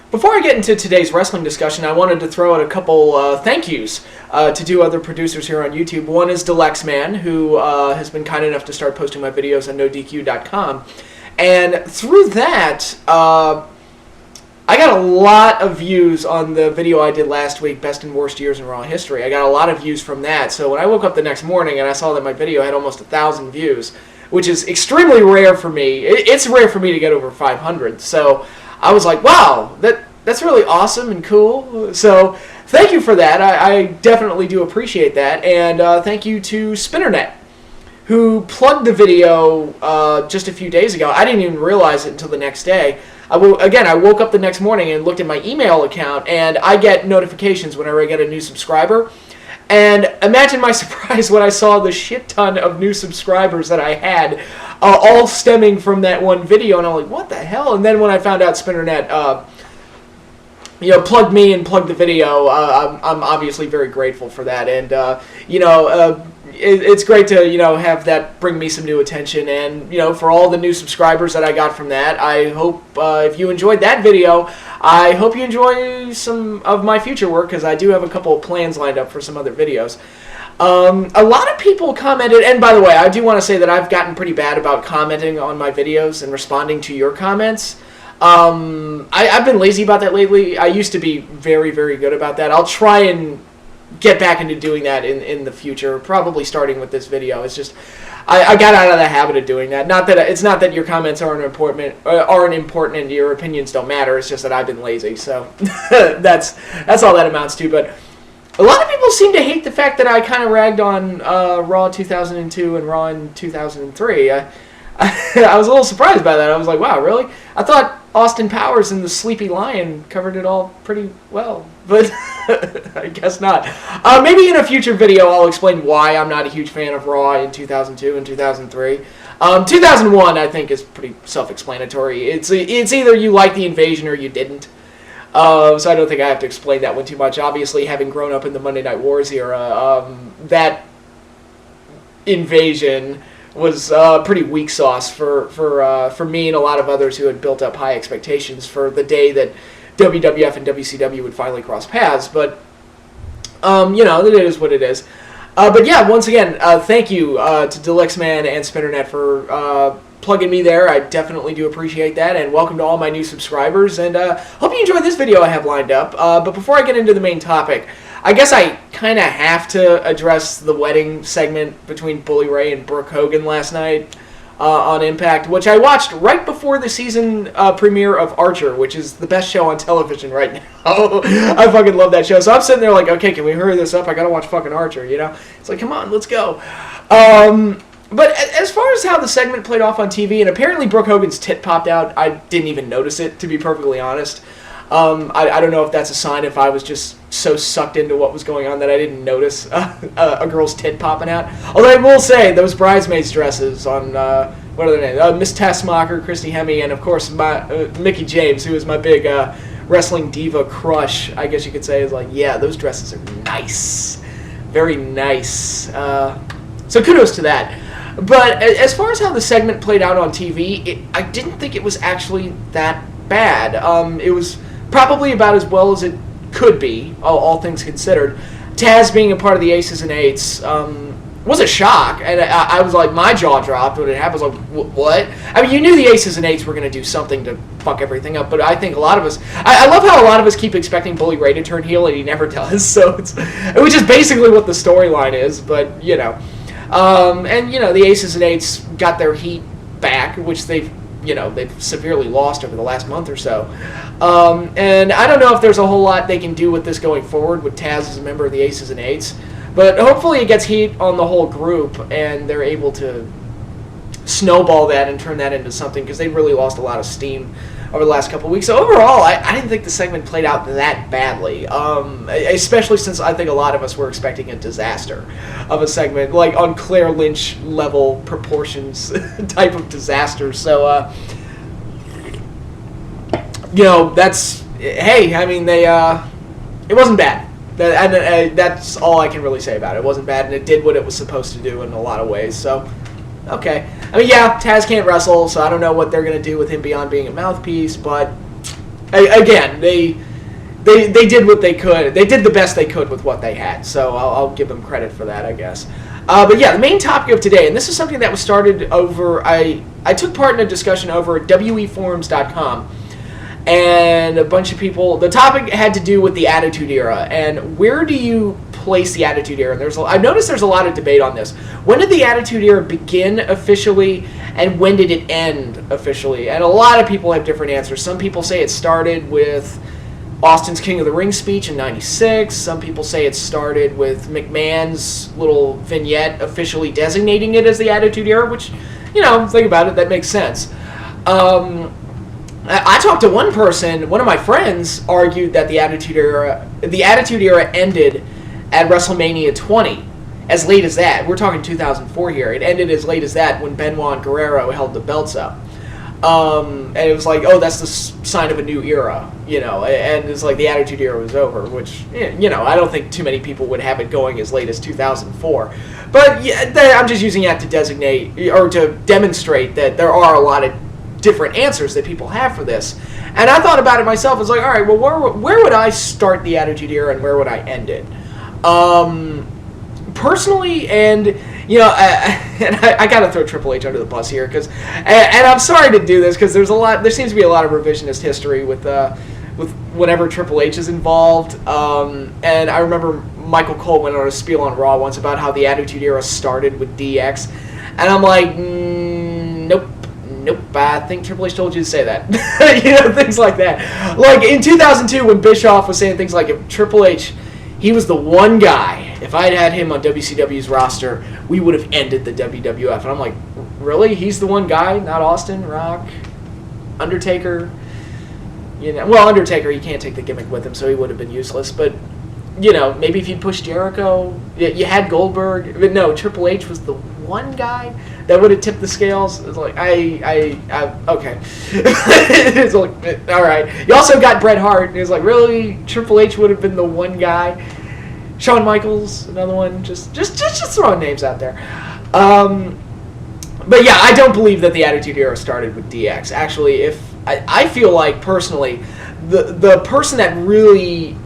Before I get into today's wrestling discussion, I wanted to throw out a couple thank yous to two other producers here on YouTube. One is DalyXman, who has been kind enough to start posting my videos on NoDQ.com. And through that, I got a lot of views on the video I did last week, Best and Worst Years in Raw History. I got a lot of views from that. So when I woke up the next morning and I saw that my video had almost 1,000 views, which is extremely rare for me. It's rare for me to get over 500. So I was like, wow, that's really awesome and cool. So thank you for that. I definitely do appreciate that. And thank you to Spinnernet, who plugged the video just a few days ago. I didn't even realize it until the next day. I woke up the next morning and looked at my email account, and I get notifications whenever I get a new subscriber. And imagine my surprise when I saw the shit ton of new subscribers that I had, all stemming from that one video, and I'm like, what the hell? And then when I found out Spinnernet, plugged me and plugged the video, I'm obviously very grateful for that. And, it's great to, have that bring me some new attention. And, for all the new subscribers that I got from that, I hope if you enjoyed that video, I hope you enjoy some of my future work, because I do have a couple of plans lined up for some other videos. A lot of people commented, and by the way, I do want to say that I've gotten pretty bad about commenting on my videos and responding to your comments. I've been lazy about that lately. I used to be very, very good about that. I'll try and get back into doing that in the future, probably starting with this video. It's just I got out of the habit of doing that. It's not that your comments aren't important and your opinions don't matter. It's just that I've been lazy. So that's all that amounts to. But a lot of people seem to hate the fact that I kind of ragged on Raw 2002 and Raw in 2003. I was a little surprised by that. I was like, wow, really? I thought Austin Powers and the Sleepy Lion covered it all pretty well, but I guess not. Maybe in a future video I'll explain why I'm not a huge fan of Raw in 2002 and 2003. 2001 I think is pretty self-explanatory. It's either you like the invasion or you didn't. So I don't think I have to explain that one too much. Obviously, having grown up in the Monday Night Wars era, that invasion was pretty weak sauce for me and a lot of others who had built up high expectations for the day that WWF and WCW would finally cross paths. But, it is what it is. But yeah, once again, thank you to DalyXman and Spinnernet for plugging me there. I definitely do appreciate that, and welcome to all my new subscribers, and hope you enjoyed this video I have lined up. But before I get into the main topic, I guess I kind of have to address the wedding segment between Bully Ray and Brooke Hogan last night on Impact, which I watched right before the season premiere of Archer, which is the best show on television right now. I fucking love that show. So I'm sitting there like, okay, can we hurry this up? I gotta watch fucking Archer, It's like, come on, let's go. But as far as how the segment played off on TV, and apparently Brooke Hogan's tit popped out, I didn't even notice it, to be perfectly honest. I don't know if that's a sign if I was just so sucked into what was going on that I didn't notice a girl's tit popping out. Although I will say, those bridesmaids' dresses on, what are their names? Miss Tessmacher, Christy Hemme, and of course Mickie James, who is my big wrestling diva crush, I guess you could say, is like, yeah, those dresses are nice. Very nice. So kudos to that. But as far as how the segment played out on TV, I didn't think it was actually that bad. It was probably about as well as it could be, all things considered. Taz being a part of the Aces and Eights was a shock, and I was like, my jaw dropped when it happened. I was like, what? I mean, you knew the Aces and Eights were going to do something to fuck everything up, but I think a lot of us, I love how a lot of us keep expecting Bully Ray to turn heel, and he never does, which is basically what the storyline is, but, the Aces and Eights got their heat back, which they've severely lost over the last month or so. And I don't know if there's a whole lot they can do with this going forward with Taz as a member of the Aces and Eights, but hopefully it gets heat on the whole group and they're able to snowball that and turn that into something, because they really lost a lot of steam over the last couple of weeks. So overall, I didn't think the segment played out that badly, especially since I think a lot of us were expecting a disaster of a segment, like on Claire Lynch level proportions type of disaster. So, that's, hey, I mean, it wasn't bad. That's all I can really say about it. It wasn't bad, and it did what it was supposed to do in a lot of ways, so okay. I mean, yeah, Taz can't wrestle, so I don't know what they're going to do with him beyond being a mouthpiece, but again, they did what they could. They did the best they could with what they had. So I'll give them credit for that, I guess. But yeah, the main topic of today, and this is something that was started over. I took part in a discussion over at weforums.com, and a bunch of people. The topic had to do with the Attitude Era, and where do you place the Attitude Era? And I've noticed there's a lot of debate on this. When did the Attitude Era begin officially, and when did it end officially? And a lot of people have different answers. Some people say it started with Austin's King of the Ring speech in '96. Some people say it started with McMahon's little vignette officially designating it as the Attitude Era, which, think about it, that makes sense. I talked to one person, one of my friends argued that the Attitude Era ended at WrestleMania 20. As late as that. We're talking 2004 here. It ended as late as that when Benoit and Guerrero held the belts up. And it was like, oh, that's the sign of a new era, and it's like the Attitude Era was over, which, I don't think too many people would have it going as late as 2004. But yeah, I'm just using that to designate, or to demonstrate that there are a lot of different answers that people have for this. And I thought about it myself. It's like, all right, well, where would I start the Attitude Era and where would I end it? Personally, and I gotta throw Triple H under the bus here, and I'm sorry to do this because there seems to be a lot of revisionist history with whenever Triple H is involved. And I remember Michael Cole went on a spiel on Raw once about how the Attitude Era started with DX, and I'm like, nope. I think Triple H told you to say that. Things like that. Like in 2002 when Bischoff was saying things like, if Triple H, he was the one guy. If I'd had him on WCW's roster, we would have ended the WWF. And I'm like, really? He's the one guy? Not Austin, Rock, Undertaker? Well, Undertaker, he can't take the gimmick with him, so he would have been useless. But, maybe if you'd pushed Jericho, you had Goldberg. But no, Triple H was the one guy that would have tipped the scales. It's like, okay. It's like, all right. You also got Bret Hart. And it's like, really? Triple H would have been the one guy? Shawn Michaels, another one. Just throwing names out there. But yeah, I don't believe that the Attitude Era started with DX. Actually, I feel like, personally, the person that really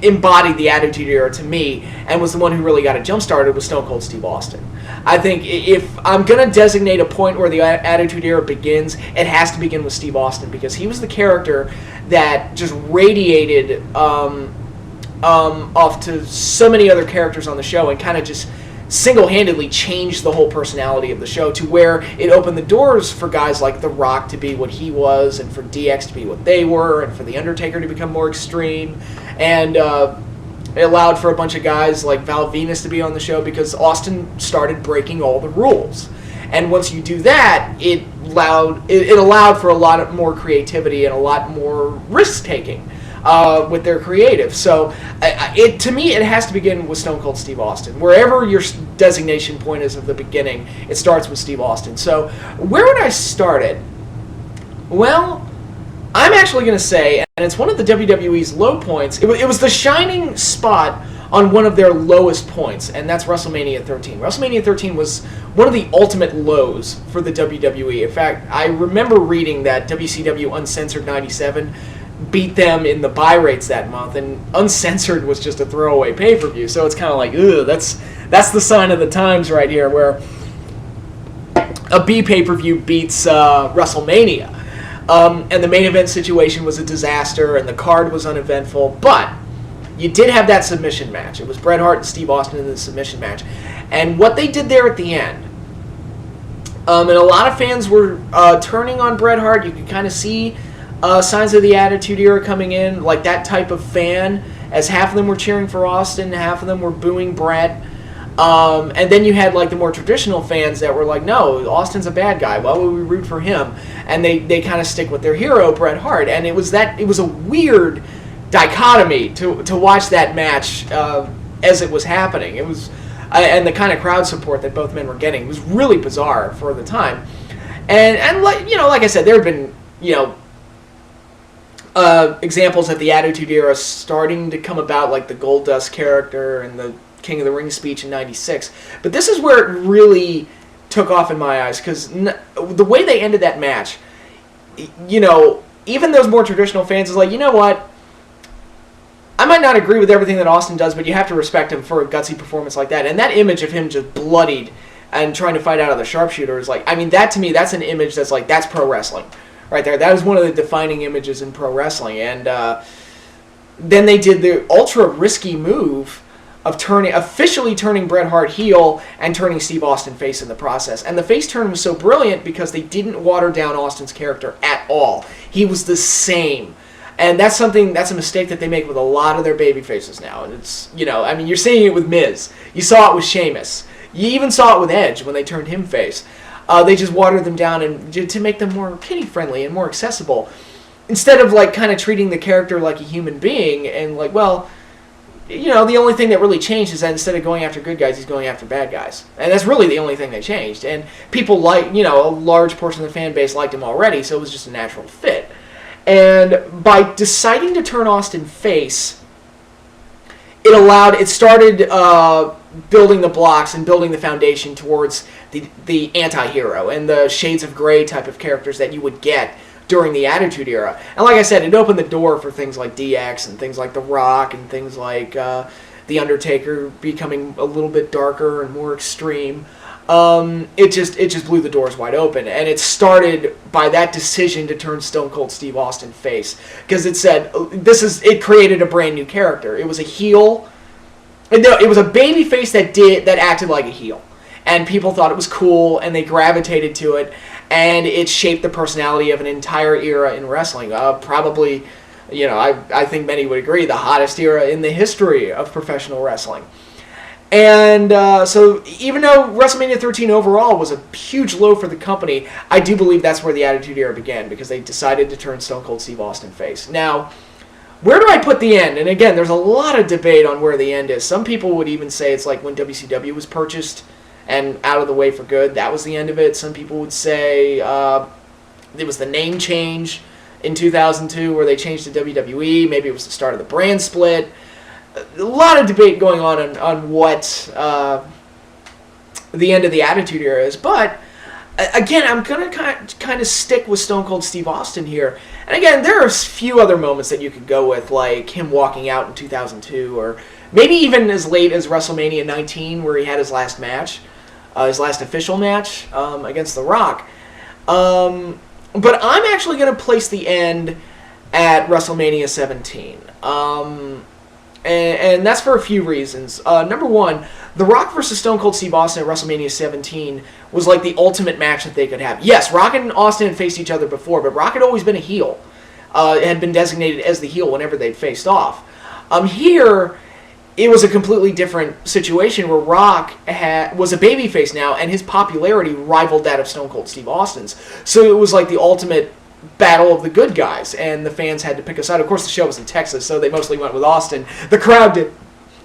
embodied the Attitude Era to me and was the one who really got it jump-started was Stone Cold Steve Austin. I think if I'm going to designate a point where the Attitude Era begins, it has to begin with Steve Austin, because he was the character that just radiated off to so many other characters on the show and kind of just single-handedly changed the whole personality of the show to where it opened the doors for guys like The Rock to be what he was, and for DX to be what they were, and for The Undertaker to become more extreme, and it allowed for a bunch of guys like Val Venus to be on the show because Austin started breaking all the rules. And once you do that, it allowed for a lot more creativity and a lot more risk-taking with their creative. So to me, it has to begin with Stone Cold Steve Austin. Wherever your designation point is at the beginning, it starts with Steve Austin. So where would I start it? Well, I'm actually going to say, and it's one of the WWE's low points, it was the shining spot on one of their lowest points, and that's WrestleMania 13. WrestleMania 13 was one of the ultimate lows for the WWE. In fact, I remember reading that WCW Uncensored 97 beat them in the buy rates that month, and Uncensored was just a throwaway pay-per-view, so it's kind of like, ugh, that's the sign of the times right here, where a B pay-per-view beats WrestleMania. And the main event situation was a disaster, and the card was uneventful, but you did have that submission match. It was Bret Hart and Steve Austin in the submission match. And what they did there at the end, and a lot of fans were turning on Bret Hart. You could kind of see signs of the Attitude Era coming in, like that type of fan, as half of them were cheering for Austin, half of them were booing Bret. And then you had like the more traditional fans that were like, no, Austin's a bad guy. Why would we root for him? And they kind of stick with their hero, Bret Hart. And it was a weird dichotomy to watch that match as it was happening. It was, and the kind of crowd support that both men were getting was really bizarre for the time. And like I said, there have been examples of the Attitude Era starting to come about, like the Goldust character and the King of the Ring speech in '96. But this is where it really took off in my eyes, because the way they ended that match, you know, even those more traditional fans is like, you know what? I might not agree with everything that Austin does, but you have to respect him for a gutsy performance like that. And that image of him just bloodied and trying to fight out of the sharpshooter is like, I mean, that to me, that's an image that's like, that's pro wrestling right there. That was one of the defining images in pro wrestling. And then they did the ultra risky move of officially turning Bret Hart heel and turning Steve Austin face in the process. And the face turn was so brilliant because they didn't water down Austin's character at all. He was the same. And that's a mistake that they make with a lot of their baby faces now. And it's, you know, I mean, you're seeing it with Miz. You saw it with Sheamus. You even saw it with Edge when they turned him face. They just watered them down and to make them more kiddie-friendly and more accessible. Instead of, like, kind of treating the character like a human being and, like, well, you know, the only thing that really changed is that instead of going after good guys, he's going after bad guys. And that's really the only thing that changed. And people like, you know, a large portion of the fan base liked him already, so it was just a natural fit. And by deciding to turn Austin face, it started building the blocks and building the foundation towards the anti-hero and the shades of gray type of characters that you would get during the Attitude Era. And like I said, it opened the door for things like DX and things like The Rock and things like The Undertaker becoming a little bit darker and more extreme. It just blew the doors wide open, and it started by that decision to turn Stone Cold Steve Austin face, because it said it created a brand new character. It was a heel, no, it was a baby face that acted like a heel, and people thought it was cool, and they gravitated to it, and it shaped the personality of an entire era in wrestling. Probably, you know, I think many would agree, the hottest era in the history of professional wrestling. And so even though WrestleMania 13 overall was a huge low for the company, I do believe that's where the Attitude Era began, because they decided to turn Stone Cold Steve Austin face. Now, where do I put the end? And again, there's a lot of debate on where the end is. Some people would even say it's like when WCW was purchased and out of the way for good. That was the end of it. Some people would say it was the name change in 2002 where they changed to WWE. Maybe it was the start of the brand split. A lot of debate going on what the end of the Attitude Era is, but again, I'm going to kind of stick with Stone Cold Steve Austin here. And again, there are a few other moments that you could go with, like him walking out in 2002, or maybe even as late as WrestleMania 19, where he had his last match, his last official match against The Rock. But I'm actually going to place the end at WrestleMania 17. And that's for a few reasons. Number one, The Rock versus Stone Cold Steve Austin at WrestleMania 17 was like the ultimate match that they could have. Yes, Rock and Austin had faced each other before, but Rock had always been a heel. Had been designated as the heel whenever they'd faced off. Here, it was a completely different situation where Rock was a babyface now, and his popularity rivaled that of Stone Cold Steve Austin's. So it was like the ultimate battle of the good guys, and the fans had to pick a side. Of course, the show was in Texas, so they mostly went with Austin. The crowd did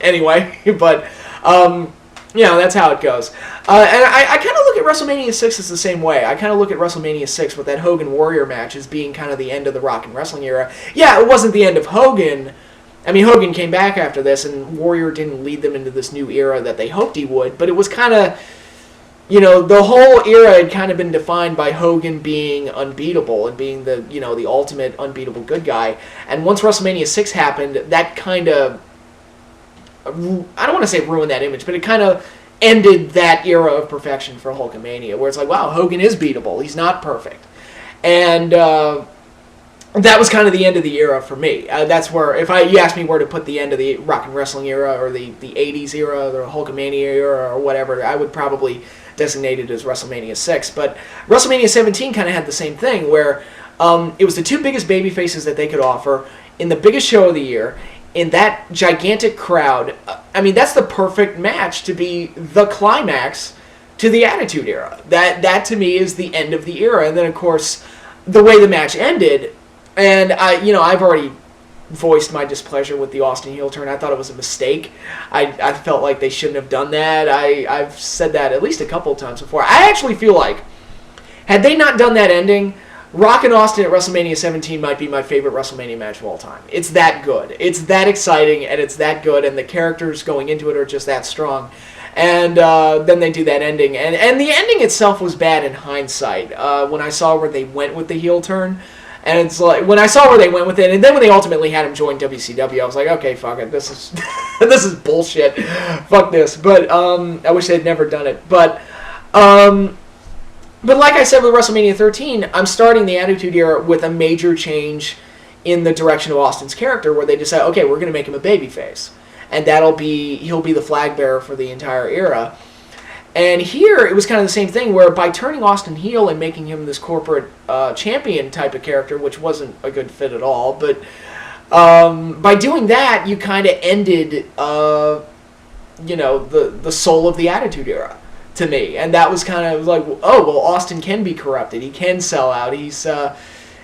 anyway, but you know, that's how it goes. And I kind of look at WrestleMania 6 as the same way. I kind of look at WrestleMania 6 with that Hogan Warrior match as being kind of the end of the Rock and Wrestling era. Yeah, it wasn't the end of Hogan. I mean, Hogan came back after this, and Warrior didn't lead them into this new era that they hoped he would, but it was kind of, you know, the whole era had kind of been defined by Hogan being unbeatable and being the, you know, the ultimate unbeatable good guy. And once WrestleMania 6 happened, that kind of, I don't want to say ruined that image, but it kind of ended that era of perfection for Hulkamania, where it's like, wow, Hogan is beatable. He's not perfect. And that was kind of the end of the era for me. That's where, you ask me where to put the end of the Rock and Wrestling era, or the 80s era, or Hulkamania era, or whatever, I would probably designate it as WrestleMania 6. But WrestleMania 17 kind of had the same thing, where it was the two biggest baby faces that they could offer in the biggest show of the year, in that gigantic crowd. I mean, that's the perfect match to be the climax to the Attitude Era. That to me is the end of the era. And then, of course, the way the match ended, and I've already voiced my displeasure with the Austin heel turn. I thought it was a mistake. I felt like they shouldn't have done that. I've said that at least a couple of times before. I actually feel like, had they not done that ending, Rock and Austin at WrestleMania 17 might be my favorite WrestleMania match of all time. It's that good. It's that exciting, and it's that good, and the characters going into it are just that strong. And then they do that ending. And the ending itself was bad in hindsight. When I saw where they went with the heel turn. And it's like, when I saw where they went with it, and then when they ultimately had him join WCW, I was like, okay, fuck it. This is this is bullshit. Fuck this. But I wish they'd never done it. But like I said with WrestleMania 13, I'm starting the Attitude Era with a major change in the direction of Austin's character, where they decide, okay, we're going to make him a babyface. And he'll be the flag bearer for the entire era. And here, it was kind of the same thing, where by turning Austin heel and making him this corporate champion type of character, which wasn't a good fit at all, but by doing that, you kind of ended, the soul of the Attitude Era to me. And that was kind of like, oh, well, Austin can be corrupted. He can sell out. He's...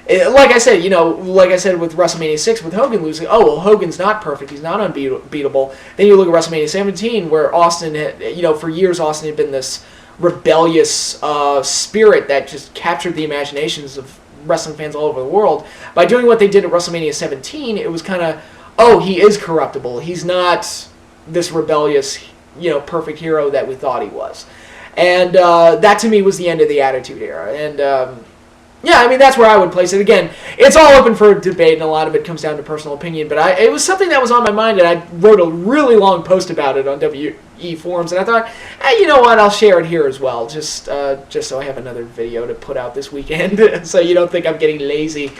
like I said with WrestleMania 6 with Hogan losing, oh, well, Hogan's not perfect. He's not unbeatable. Then you look at WrestleMania 17 where Austin had, for years Austin had been this rebellious spirit that just captured the imaginations of wrestling fans all over the world. By doing what they did at WrestleMania 17, it was kind of, oh, he is corruptible. He's not this rebellious, perfect hero that we thought he was. And that to me was the end of the Attitude Era. And... yeah, I mean, that's where I would place it. Again, it's all open for debate, and a lot of it comes down to personal opinion, but it was something that was on my mind, and I wrote a really long post about it on WE forums, and I thought, hey, you know what, I'll share it here as well, just so I have another video to put out this weekend, so you don't think I'm getting lazy,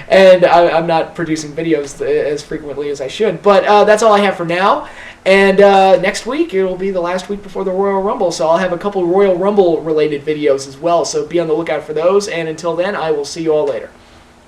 and I'm not producing videos as frequently as I should. But that's all I have for now. And next week, it will be the last week before the Royal Rumble, so I'll have a couple Royal Rumble-related videos as well, so be on the lookout for those, and until then, I will see you all later.